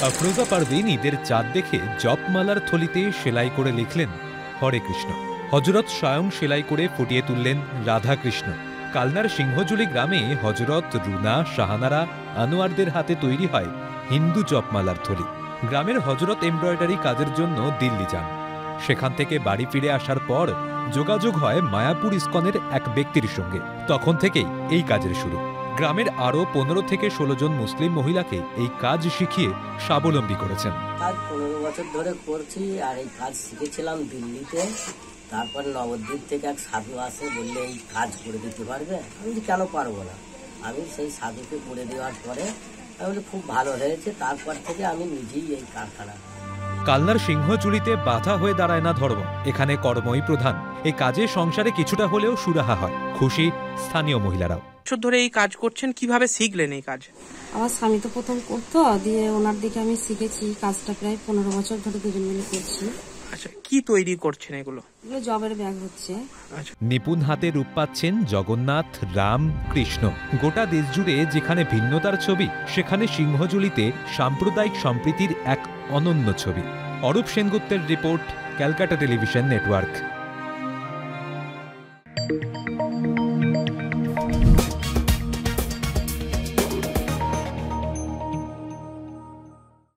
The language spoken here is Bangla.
আফরোজা পারভিন ঈদের চাঁদ দেখে জপমালার থলিতে সেলাই করে লিখলেন হরে কৃষ্ণ। হজরত স্বয়ং সেলাই করে ফুটিয়ে তুললেন রাধা কৃষ্ণ। কালনার সিংহজুলি গ্রামে হজরত, রুনা, শাহানারা, আনোয়ারদের হাতে তৈরি হয় হিন্দু জপমালার থলি। গ্রামের হজরত এমব্রয়ডারি কাজের জন্য দিল্লি যান। সেখান থেকে বাড়ি ফিরে আসার পর যোগাযোগ হয় মায়াপুর ইস্কনের এক ব্যক্তির সঙ্গে। তখন থেকেই এই কাজের শুরু। গ্রামের আরো 15 থেকে 16 জন মুসলিম মহিলাকে এই কাজ শিখিয়ে স্বাবলম্বী করেছেন। কাজ 15 বছর ধরে করছি, আর এই কাজ শিখেছিলাম দিল্লিতে। তারপর নবদ্বীপ থেকে এক সাধু আসে, বললে এই কাজ করে দিতে পারবে। আমি কেন পারবো না। আমি সেই সাধুকে করে দেওয়ার পরে আমি বলি খুব ভালো হয়েছে। তারপর থেকে আমি নিজেই এই কারখানা। কালনার সিংহচুরিতে বাধা হয়ে দাঁড়ায় না ধর্ম, এখানে কর্মই প্রধান। এই কাজে সংসারে কিছুটা হলেও সুরাহা হয়, খুশি স্থানীয় মহিলারাও। বছর ধরে এই কাজ করছেন, কিভাবে শিখলেন এই কাজ? আমার স্বামী তো প্রথম করতো, দিয়ে ওনার দিকে আমি শিখেছি। কাজটা প্রায় 15 বছর ধরে দুজন মিলে করছি। আচ্ছা, কি তৈরি করছেন এগুলো? এগুলো জবের ব্যাগ হচ্ছে। আচ্ছা, নিপুণ হাতে রূপ পাচ্ছেন জগন্নাথ, রাম, কৃষ্ণ। গোটা দেশ জুড়ে যেখানে ভিন্নতার ছবি, সেখানে সিংহজুলিতে সাম্প্রদায়িক সম্প্রীতির এক অনন্য ছবি। অরূপ সেনগুপ্তের রিপোর্ট, ক্যালকাটা টেলিভিশন নেটওয়ার্ক।